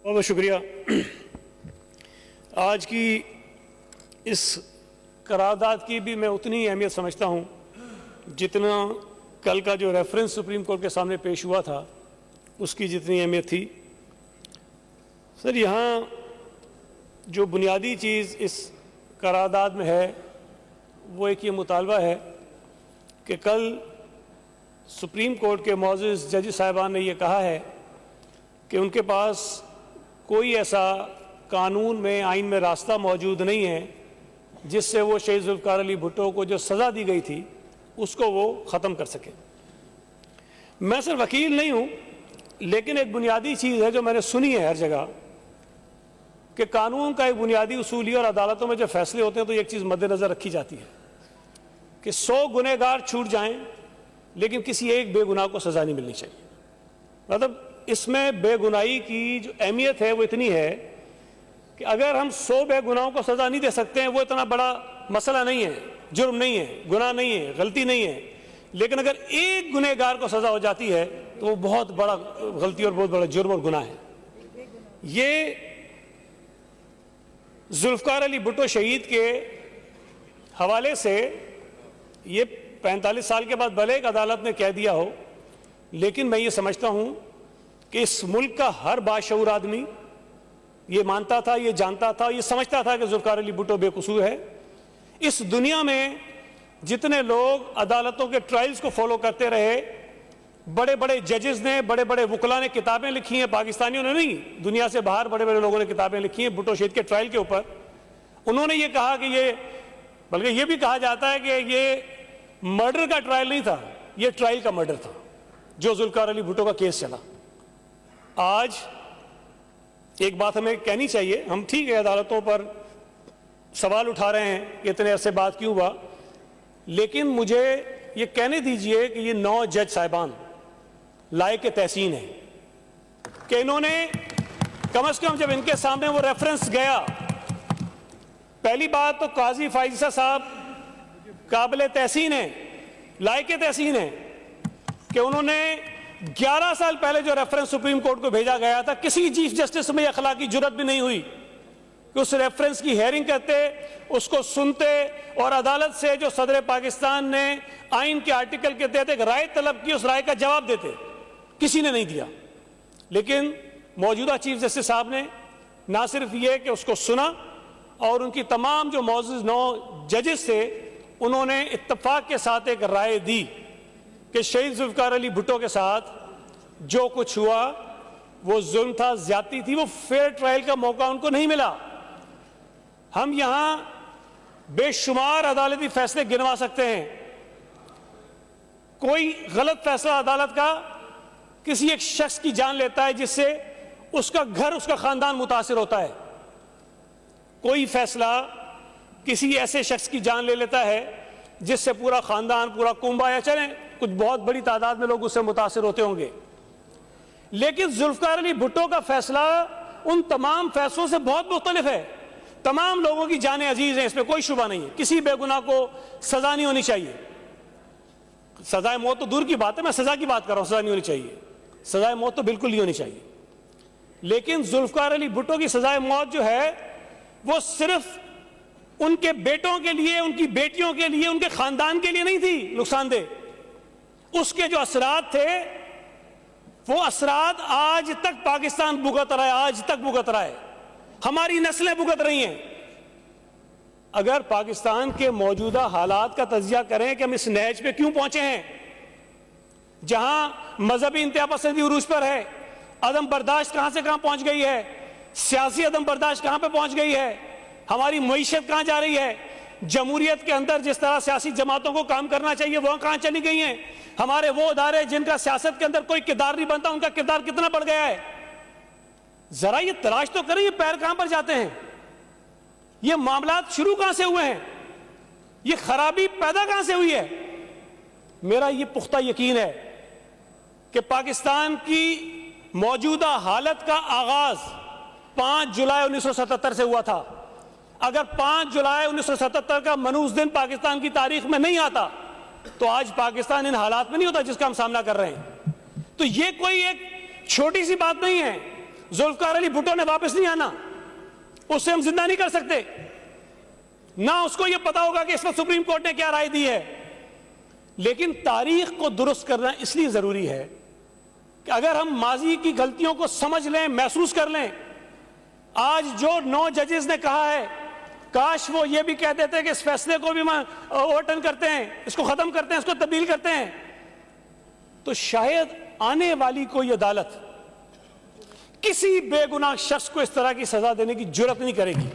بہت بہت شکریہ۔ آج کی اس قرارداد کی بھی میں اتنی اہمیت سمجھتا ہوں جتنا کل کا جو ریفرنس سپریم کورٹ کے سامنے پیش ہوا تھا اس کی جتنی اہمیت تھی۔ سر، یہاں جو بنیادی چیز اس قرارداد میں ہے وہ ایک یہ مطالبہ ہے کہ کل سپریم کورٹ کے معزز جج صاحبان نے یہ کہا ہے کہ ان کے پاس کوئی ایسا قانون میں، آئین میں راستہ موجود نہیں ہے جس سے وہ شہید ذوالفقار علی بھٹو کو جو سزا دی گئی تھی اس کو وہ ختم کر سکے۔ میں صرف وکیل نہیں ہوں، لیکن ایک بنیادی چیز ہے جو میں نے سنی ہے ہر جگہ کہ قانون کا ایک بنیادی اصول یہ، اور عدالتوں میں جب فیصلے ہوتے ہیں تو ایک چیز مد نظر رکھی جاتی ہے کہ 100 گنہگار چھوٹ جائیں لیکن کسی ایک بے گناہ کو سزا نہیں ملنی چاہیے۔ مطلب اس میں بے گناہی کی جو اہمیت ہے وہ اتنی ہے کہ اگر ہم 100 بے گناہوں کو سزا نہیں دے سکتے ہیں، وہ اتنا بڑا مسئلہ نہیں ہے، جرم نہیں ہے، گناہ نہیں ہے، غلطی نہیں ہے، لیکن اگر ایک گنہگار کو سزا ہو جاتی ہے تو وہ بہت بڑا غلطی اور بہت بڑا جرم اور گناہ ہے۔ یہ ذوالفقار علی بھٹو شہید کے حوالے سے یہ 45 سال کے بعد بھلے ایک عدالت نے کہہ دیا ہو، لیکن میں یہ سمجھتا ہوں کہ اس ملک کا ہر باشعور آدمی یہ مانتا تھا، یہ جانتا تھا، یہ سمجھتا تھا کہ ذوالفقار علی بھٹو بے قصور ہے۔ اس دنیا میں جتنے لوگ عدالتوں کے ٹرائلز کو فالو کرتے رہے، بڑے بڑے ججز نے، بڑے بڑے وکلاء نے کتابیں لکھی ہیں، پاکستانیوں نے نہیں، دنیا سے باہر بڑے بڑے لوگوں نے کتابیں لکھی ہیں بھٹو شہید کے ٹرائل کے اوپر۔ انہوں نے یہ کہا کہ یہ، بلکہ یہ بھی کہا جاتا ہے کہ یہ مرڈر کا ٹرائل نہیں تھا، یہ ٹرائل کا مرڈر تھا جو ذوالفقار علی بھٹو کا کیس چلا۔ آج ایک بات ہمیں کہنی چاہیے، ہم ٹھیک ہے عدالتوں پر سوال اٹھا رہے ہیں کہ اتنے عرصے بعد کیوں ہوا، لیکن مجھے یہ کہنے دیجئے کہ یہ 9 جج صاحبان لائق تحسین ہیں کہ انہوں نے کم از کم جب ان کے سامنے وہ ریفرنس گیا، پہلی بات تو قاضی فائزہ صاحب قابل تحسین ہیں، لائق تحسین ہیں کہ انہوں نے 11 سال پہلے جو ریفرنس سپریم کورٹ کو بھیجا گیا تھا، کسی چیف جسٹس میں اخلاقی جرات بھی نہیں ہوئی کہ اس ریفرنس کی ہیئرنگ کرتے، اس کو سنتے اور عدالت سے جو صدر پاکستان نے آئین کے آرٹیکل کے تحت ایک رائے طلب کی، اس رائے کا جواب دیتے۔ کسی نے نہیں دیا، لیکن موجودہ چیف جسٹس صاحب نے نہ صرف یہ کہ اس کو سنا، اور ان کی تمام جو معزز 9 ججز تھے انہوں نے اتفاق کے ساتھ ایک رائے دی کہ شہید ذوالفقار علی بھٹو کے ساتھ جو کچھ ہوا وہ ظلم تھا، زیادتی تھی، وہ فیئر ٹرائل کا موقع ان کو نہیں ملا۔ ہم یہاں بے شمار عدالتی فیصلے گنوا سکتے ہیں، کوئی غلط فیصلہ عدالت کا کسی ایک شخص کی جان لیتا ہے جس سے اس کا گھر، اس کا خاندان متاثر ہوتا ہے، کوئی فیصلہ کسی ایسے شخص کی جان لے لیتا ہے جس سے پورا خاندان، پورا کنبہ، یا چلیں کچھ بہت بڑی تعداد میں لوگ اس سے متاثر ہوتے ہوں گے، لیکن ذوالفقار علی بھٹو کا فیصلہ ان تمام فیصلوں سے بہت مختلف ہے۔ تمام لوگوں کی جانیں عزیز ہیں، اس میں کوئی شبہ نہیں ہے، کسی بے گناہ کو سزا نہیں ہونی چاہیے۔ سزائے موت تو دور کی بات ہے، میں سزا کی بات کر رہا ہوں، سزا نہیں ہونی چاہیے، سزائے موت تو بالکل نہیں ہونی چاہیے، لیکن ذوالفقار علی بھٹو کی سزائے موت جو ہے وہ صرف ان کے بیٹوں کے لیے، ان کی بیٹیوں کے لیے، ان کے خاندان کے لیے نہیں تھی نقصان دہ۔ اس کے جو اثرات تھے وہ اثرات آج تک پاکستان بھگت رہا ہے، آج تک بھگت رہا ہے، ہماری نسلیں بھگت رہی ہیں۔ اگر پاکستان کے موجودہ حالات کا تجزیہ کریں کہ ہم اس نہج پہ کیوں پہنچے ہیں جہاں مذہبی انتہا پسندی عروج پر ہے، عدم برداشت کہاں سے کہاں پہنچ گئی ہے، سیاسی عدم برداشت کہاں پہ پہنچ گئی ہے، ہماری معیشت کہاں جا رہی ہے، جمہوریت کے اندر جس طرح سیاسی جماعتوں کو کام کرنا چاہیے وہ کہاں چلی گئی ہیں، ہمارے وہ ادارے جن کا سیاست کے اندر کوئی کردار نہیں بنتا ان کا کردار کتنا بڑھ گیا ہے۔ ذرا یہ تلاش تو کریں، یہ پیر کہاں پر جاتے ہیں، یہ معاملات شروع کہاں سے ہوئے ہیں، یہ خرابی پیدا کہاں سے ہوئی ہے۔ میرا یہ پختہ یقین ہے کہ پاکستان کی موجودہ حالت کا آغاز 5 جولائی 1977 سے ہوا تھا۔ اگر 5 جولائی 1977 کا منحوس دن پاکستان کی تاریخ میں نہیں آتا تو آج پاکستان ان حالات میں نہیں ہوتا جس کا ہم سامنا کر رہے ہیں۔ تو یہ کوئی ایک چھوٹی سی بات نہیں ہے، ذوالفقار علی بھٹو نے واپس نہیں آنا, اسے ہم زندہ نہیں کر سکتے, نہ اس کو یہ پتا ہوگا کہ اس وقت سپریم کورٹ نے کیا رائے دی ہے. لیکن تاریخ کو درست کرنا اس لیے ضروری ہے کہ اگر ہم ماضی کی غلطیوں کو سمجھ لیں, محسوس کر لیں, آج جو 9 ججز نے کہا ہے کاش وہ یہ بھی کہہ دیتے کہ اس فیصلے کو بھی اوورٹرن کرتے ہیں, اس کو ختم کرتے ہیں, اس کو تبدیل کرتے ہیں, تو شاید آنے والی کوئی عدالت کسی بے گناہ شخص کو اس طرح کی سزا دینے کی جرات نہیں کرے گی.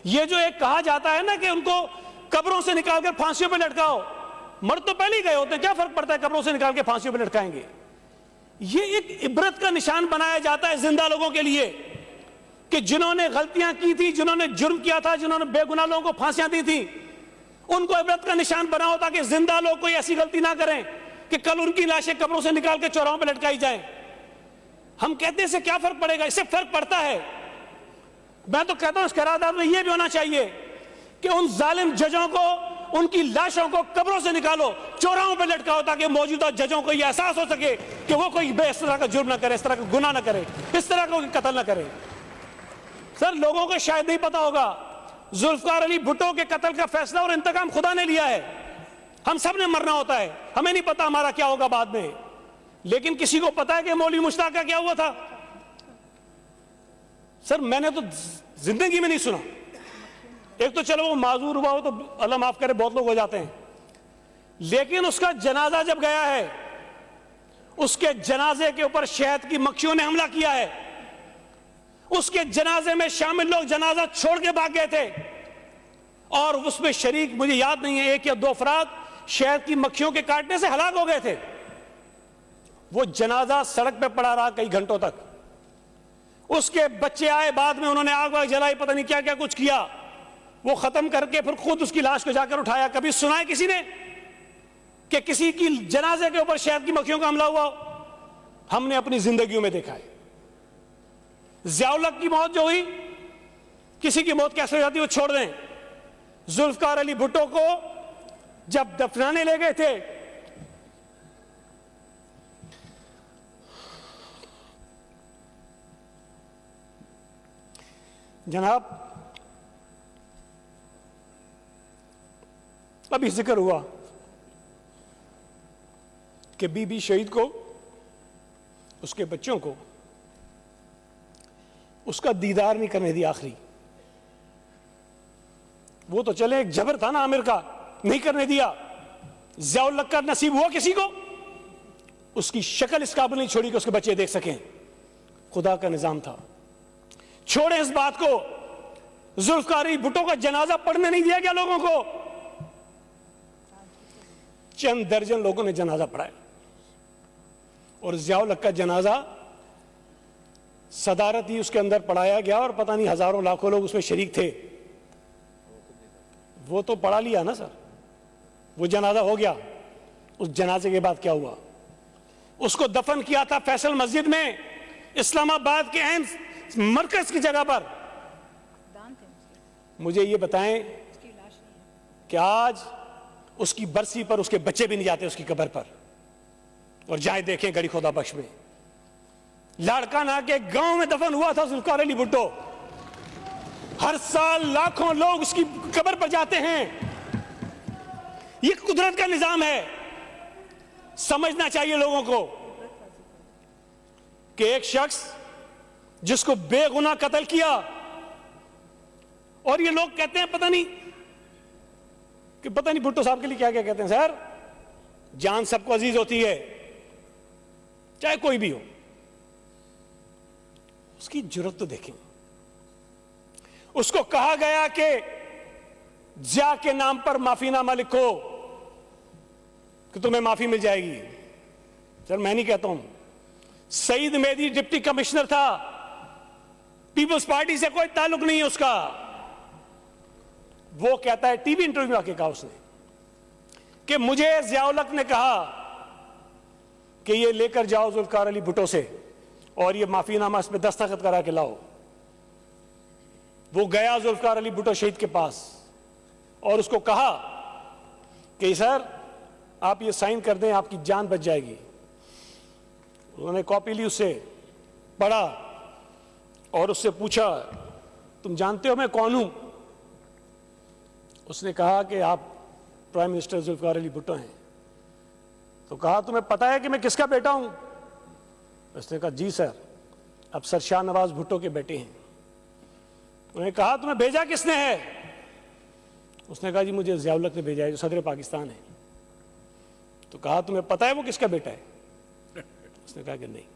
یہ جو ایک کہا جاتا ہے نا کہ ان کو قبروں سے نکال کر پھانسیوں پہ لٹکاؤ, مرد تو پہلے ہی گئے ہوتے ہیں, کیا فرق پڑتا ہے قبروں سے نکال کے پھانسیوں پہ لٹکائیں گے. یہ ایک عبرت کا نشان بنایا جاتا ہے زندہ لوگوں کے لیے کہ جنہوں نے غلطیاں کی تھی, جنہوں نے جرم کیا تھا, جنہوں نے بے گناہ لوگوں کو پھانسیاں دی تھی, ان کو عبرت کا نشان بناؤ تاکہ زندہ لوگ کوئی ایسی غلطی نہ کریں کہ کل ان کی لاشیں قبروں سے نکال کے چوراہوں پہ لٹکائی جائیں. ہم کہتے ہیں اس سے کیا فرق پڑے گا, اس سے فرق پڑتا ہے. میں تو کہتا ہوں اس قرارداد میں یہ بھی ہونا چاہیے کہ ان ظالم ججوں کو, ان کی لاشوں کو قبروں سے نکالو, چوراہوں پہ لٹکاؤ تاکہ موجودہ ججوں کو یہ احساس ہو سکے کہ وہ کوئی اس طرح کا جرم نہ کرے, اس طرح کا گناہ نہ کرے, اس طرح کا قتل نہ کرے. سر لوگوں کو شاید نہیں پتا ہوگا ذوالفقار علی بھٹو کے قتل کا فیصلہ اور انتقام خدا نے لیا ہے. ہم سب نے مرنا ہوتا ہے, ہمیں نہیں پتا ہمارا کیا ہوگا بعد میں, لیکن کسی کو پتا ہے کہ مولوی مشتاق کا کیا ہوا تھا؟ سر میں نے تو زندگی میں نہیں سنا. ایک تو چلو وہ معذور ہوا ہو تو اللہ معاف کرے, بہت لوگ ہو جاتے ہیں, لیکن اس کا جنازہ جب گیا ہے, اس کے جنازے کے اوپر شہد کی مکھیوں نے حملہ کیا ہے, اس کے جنازے میں شامل لوگ جنازہ چھوڑ کے بھاگ گئے تھے, اور اس میں شریک مجھے یاد نہیں ہے 1 یا 2 افراد شہد کی مکھیوں کے کاٹنے سے ہلاک ہو گئے تھے. وہ جنازہ سڑک پہ پڑا رہا کئی گھنٹوں تک. اس کے بچے آئے بعد میں, انہوں نے آگ واگ جلائی, پتہ نہیں کیا کیا کچھ کیا, وہ ختم کر کے پھر خود اس کی لاش کو جا کر اٹھایا. کبھی سنا ہے کسی نے کہ کسی کی جنازے کے اوپر شہد کی مکھیوں کا حملہ ہوا ہو؟ ہم نے اپنی زندگیوں میں دیکھا ہے. ضیاء الحق کی موت جو ہوئی, کسی کی موت کیسے ہو جاتی ہے وہ چھوڑ دیں. ذوالفقار علی بھٹو کو جب دفنانے لے گئے تھے, جناب ابھی ذکر ہوا کہ بی بی شہید کو, اس کے بچوں کو اس کا دیدار نہیں کرنے دی آخری. وہ تو چلے, ایک جبر تھا نا عامر کا, نہیں کرنے دیا. ضیاء الحق کا نصیب ہوا کسی کو, اس کی شکل اس قابل نہیں چھوڑی کہ اس کے بچے دیکھ سکیں. خدا کا نظام تھا. چھوڑیں اس بات کو, ذوالفقار علی بھٹو کا جنازہ پڑھنے نہیں دیا گیا لوگوں کو. چند درجن لوگوں نے جنازہ پڑھایا, اور ضیاء الحق کا جنازہ صدارت ہی اس کے اندر پڑھایا گیا, اور پتہ نہیں ہزاروں لاکھوں لوگ اس میں شریک تھے. وہ تو پڑھا لیا نا سر, وہ جنازہ ہو گیا. اس جنازے کے بعد کیا ہوا؟ اس کو دفن کیا تھا فیصل مسجد میں, اسلام آباد کے عین مرکز کی جگہ پر. مجھے یہ بتائیں کہ آج اس کی برسی پر اس کے بچے بھی نہیں جاتے اس کی قبر پر, اور جائیں دیکھیں گڑی خدا بخش میں. لاڑکانہ کے گاؤں میں دفن ہوا تھا ذوالفقار علی بھٹو. ہر سال لاکھوں لوگ اس کی قبر پر جاتے ہیں. یہ قدرت کا نظام ہے. سمجھنا چاہیے لوگوں کو کہ ایک شخص جس کو بے گناہ قتل کیا, اور یہ لوگ کہتے ہیں پتہ نہیں بھٹو صاحب کے لیے کیا کیا کہتے ہیں. سر جان سب کو عزیز ہوتی ہے, چاہے کوئی بھی ہو. اس کی جرات تو دیکھیں. اس کو کہا گیا کہ ضیاء کے نام پر معافی نامہ لکھو کہ تمہیں معافی مل جائے گی. سر میں نہیں کہتا ہوں. سعید مہدی ڈپٹی کمشنر تھا, پیپلز پارٹی سے کوئی تعلق نہیں ہے اس کا. وہ کہتا ہے, ٹی وی انٹرویو میں آ کے کہا اس نے کہ مجھے ضیاء الحق نے کہا کہ یہ لے کر جاؤ ذوالفقار علی بھٹو سے, اور یہ معافی نامہ اس پہ دستخط کرا کے لاؤ. وہ گیا ذوالفقار علی بھٹو شہید کے پاس, اور اس کو کہا کہ سر آپ یہ سائن کر دیں, آپ کی جان بچ جائے گی. انہوں نے کاپی لی, اس سے پڑھا, اور اس سے پوچھا تم جانتے ہو میں کون ہوں؟ اس نے کہا کہ آپ پرائم منسٹر ذوالفقار علی بھٹو ہیں۔ تو کہا تمہیں پتا ہے کہ میں کس کا بیٹا ہوں؟ اس نے کہا جی سر، اب سر شاہ نواز بھٹو کے بیٹے ہیں۔ انہوں نے کہا تمہیں بھیجا کس نے ہے؟ اس نے کہا جی مجھے ضیاء الحق نے بھیجا ہے جو صدر پاکستان ہے۔ تو کہا تمہیں پتا ہے وہ کس کا بیٹا ہے؟ اس نے کہا کہ نہیں۔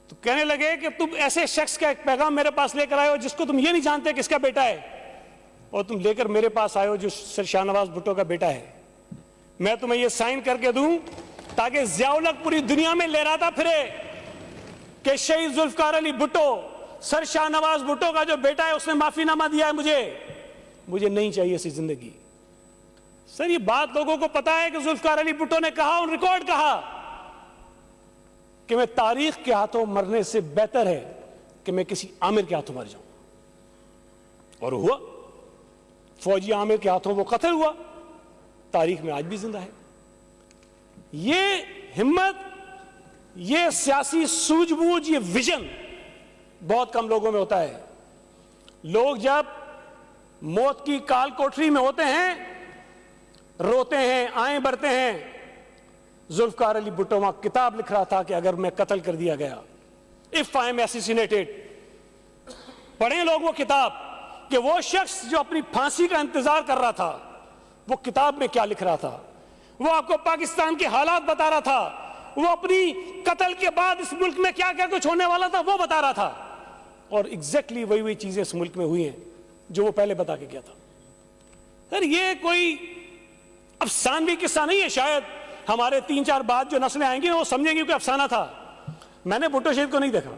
تو کہنے لگے کہ تم ایسے شخص کا ایک پیغام میرے پاس لے کر آئے ہو جس کو تم یہ نہیں جانتے کس کا بیٹا ہے، اور تم لے کر میرے پاس آئے ہو جو سر شاہ نواز بھٹو کا بیٹا ہے۔ میں تمہیں یہ سائن کر کے دوں تاکہ ضیاء الحق پوری دنیا میں لہراتا پھرے کہ شہید ذوالفقار علی بھٹو سر شاہ نواز بھٹو کا جو بیٹا ہے اس نے معافی نامہ دیا ہے۔ مجھے نہیں چاہیے ایسی زندگی۔ سر یہ بات لوگوں کو پتا ہے کہ ذوالفقار علی بھٹو نے کہا، ان ریکارڈ کہا کہ میں تاریخ کے ہاتھوں مرنے سے بہتر ہے کہ میں کسی عامر کے ہاتھوں مر جاؤں، اور ہوا، فوجی عامر کے ہاتھوں وہ قتل ہوا، تاریخ میں آج بھی زندہ ہے۔ یہ ہمت، یہ سیاسی سوجھ بوجھ، یہ ویژن بہت کم لوگوں میں ہوتا ہے۔ لوگ جب موت کی کال کوٹری میں ہوتے ہیں، روتے ہیں، آئیں بھرتے ہیں۔ ذوالفقار علی بھٹو وہاں کتاب لکھ رہا تھا کہ اگر میں قتل کر دیا گیا، if I am assassinated، پڑھیں لوگ وہ کتاب کہ وہ شخص جو اپنی پھانسی کا انتظار کر رہا تھا وہ کتاب میں کیا لکھ رہا تھا، وہ آپ کو پاکستان کے حالات بتا رہا تھا، وہ اپنی قتل کے بعد اس ملک میں کیا کیا کچھ ہونے والا تھا وہ بتا رہا تھا، اور ایگزیکٹلی وہی چیزیں اس ملک میں ہوئی ہیں جو وہ پہلے بتا کے گیا تھا۔ سر یہ کوئی افسانوی قصہ نہیں ہے، شاید ہمارے 3-4 بعد جو نسلیں آئیں گی وہ سمجھیں گی کہ افسانہ تھا۔ میں نے بھٹو شہید کو نہیں دیکھا،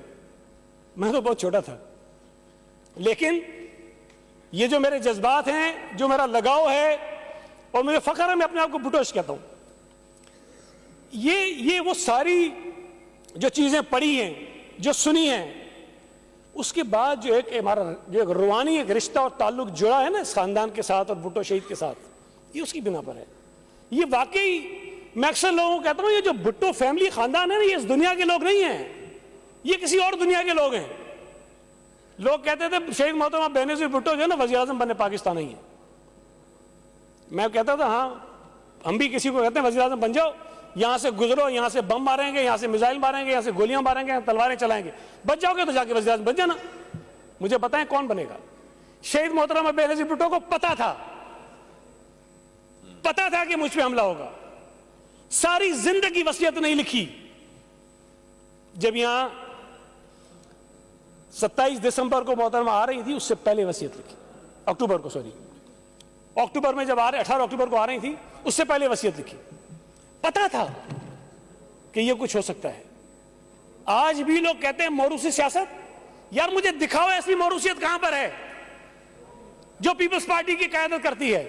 میں تو بہت چھوٹا تھا، لیکن یہ جو میرے جذبات ہیں، جو میرا لگاؤ ہے اور مجھے فخر ہے، میں اپنے آپ کو بھٹوش کہتا ہوں۔ یہ وہ ساری جو چیزیں پڑھی ہیں، جو سنی ہیں، اس کے بعد جو ہمارا جو ایک روحانی ایک رشتہ اور تعلق جڑا ہے نا اس خاندان کے ساتھ اور بھٹو شہید کے ساتھ، یہ اس کی بنا پر ہے۔ یہ واقعی میں اکثر لوگوں کو کہتا ہوں یہ جو بھٹو فیملی خاندان ہے نا، یہ اس دنیا کے لوگ نہیں ہیں، یہ کسی اور دنیا کے لوگ ہیں۔ لوگ کہتے تھے شہید محترمہ بینظیر بھٹو جو ہے نا وزیر اعظم بننے پاکستان نہیں ہے۔ میں کہتا تھا ہاں ہم بھی کسی کو کہتے ہیں وزیر اعظم بن جاؤ، یہاں سے گزرو، یہاں سے بم ماریں گے، یہاں سے میزائل ماریں گے، یہاں سے گولیاں ماریں گے، تلواریں چلائیں گے، بچ جاؤ گے تو جا کے وزیر اعظم بن جانا۔ مجھے بتائیں کون بنے گا؟ شہید محترمہ بینظیر بھٹو کو پتا تھا کہ مجھ پہ حملہ ہوگا، ساری زندگی وصیت نہیں لکھی۔ جب یہاں 27 دسمبر کو محترمہ آ رہی تھی اس سے پہلے وصیت لکھی، اکتوبر میں جب 18 اکتوبر کو آ رہی تھی اس سے پہلے وصیت لکھی۔ پتا تھا کہ یہ کچھ ہو سکتا ہے۔ آج بھی لوگ کہتے ہیں موروثی سیاست، یار مجھے دکھاؤ ایسی موروثیت کہاں پر ہے جو پیپلز پارٹی کی قیادت کرتی ہے۔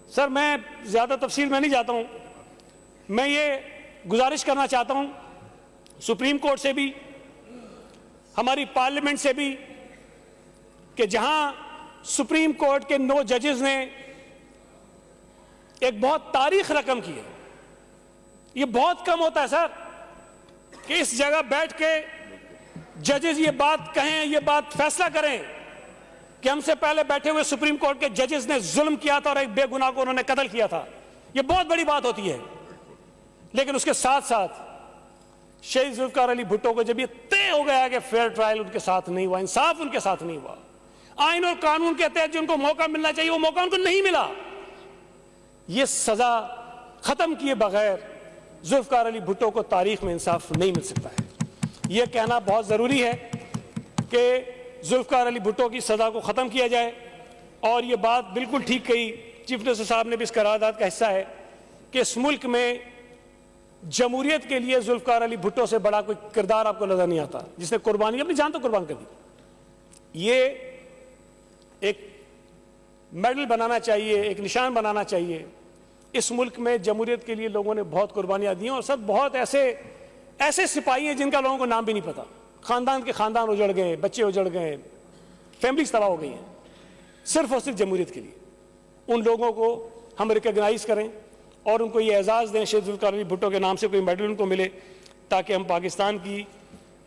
سر میں زیادہ تفصیل میں نہیں جاتا ہوں، میں یہ گزارش کرنا چاہتا ہوں سپریم کورٹ سے بھی، ہماری پارلیمنٹ سے بھی، کہ جہاں سپریم کورٹ کے 9 ججز نے ایک بہت تاریخ رقم کی ہے، یہ بہت کم ہوتا ہے سر کہ اس جگہ بیٹھ کے ججز یہ بات کہیں، یہ بات فیصلہ کریں کہ ہم سے پہلے بیٹھے ہوئے سپریم کورٹ کے ججز نے ظلم کیا تھا اور ایک بے گناہ کو انہوں نے قتل کیا تھا۔ یہ بہت بڑی بات ہوتی ہے، لیکن اس کے ساتھ ساتھ شہید ذوالفقار علی بھٹو کو جب یہ طے ہو گیا کہ فیئر ٹرائل ان کے ساتھ نہیں ہوا، انصاف ان کے ساتھ نہیں ہوا، آئین اور قانون کے تحت جن کو موقع ملنا چاہیے وہ موقع ان کو نہیں ملا، یہ سزا ختم کیے بغیر ذوالفقار علی بھٹو کو تاریخ میں انصاف نہیں مل سکتا ہے۔ یہ کہنا بہت ضروری ہے کہ ذوالفقار علی بھٹو کی سزا کو ختم کیا جائے، اور یہ بات بالکل ٹھیک کہی چیف منسٹر صاحب نے بھی، اس قرارداد کا حصہ ہے کہ اس ملک میں جمہوریت کے لیے ذوالفقار علی بھٹو سے بڑا کوئی کردار آپ کو نظر نہیں آتا، جس نے قربانی اپنی جان تو قربان کر دی۔ یہ ایک میڈل بنانا چاہیے، ایک نشان بنانا چاہیے۔ اس ملک میں جمہوریت کے لیے لوگوں نے بہت قربانیاں دی ہیں، اور سب بہت ایسے سپاہی ہیں جن کا لوگوں کو نام بھی نہیں پتا، خاندان کے خاندان اجڑ گئے، بچے اجڑ گئے، فیملیز تباہ ہو گئی ہیں صرف اور صرف جمہوریت کے لیے۔ ان لوگوں کو ہم ریکگنائز کریں اور ان کو یہ اعزاز دیں، شہید ذوالفقار علی بھٹو کے نام سے کوئی میڈل ان کو ملے، تاکہ ہم پاکستان کی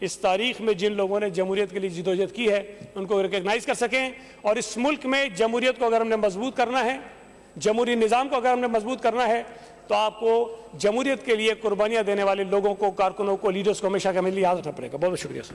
اس تاریخ میں جن لوگوں نے جمہوریت کے لیے جدوجہد کی ہے ان کو ریکگنائز کر سکیں، اور اس ملک میں جمہوریت کو اگر ہم نے مضبوط کرنا ہے، جمہوری نظام کو اگر ہم نے مضبوط کرنا ہے، تو آپ کو جمہوریت کے لیے قربانیاں دینے والے لوگوں کو، کارکنوں کو، لیڈرز کو ہمیشہ کے ہمیں یاد رکھنا پڑے گا۔ بہت بہت شکریہ سر۔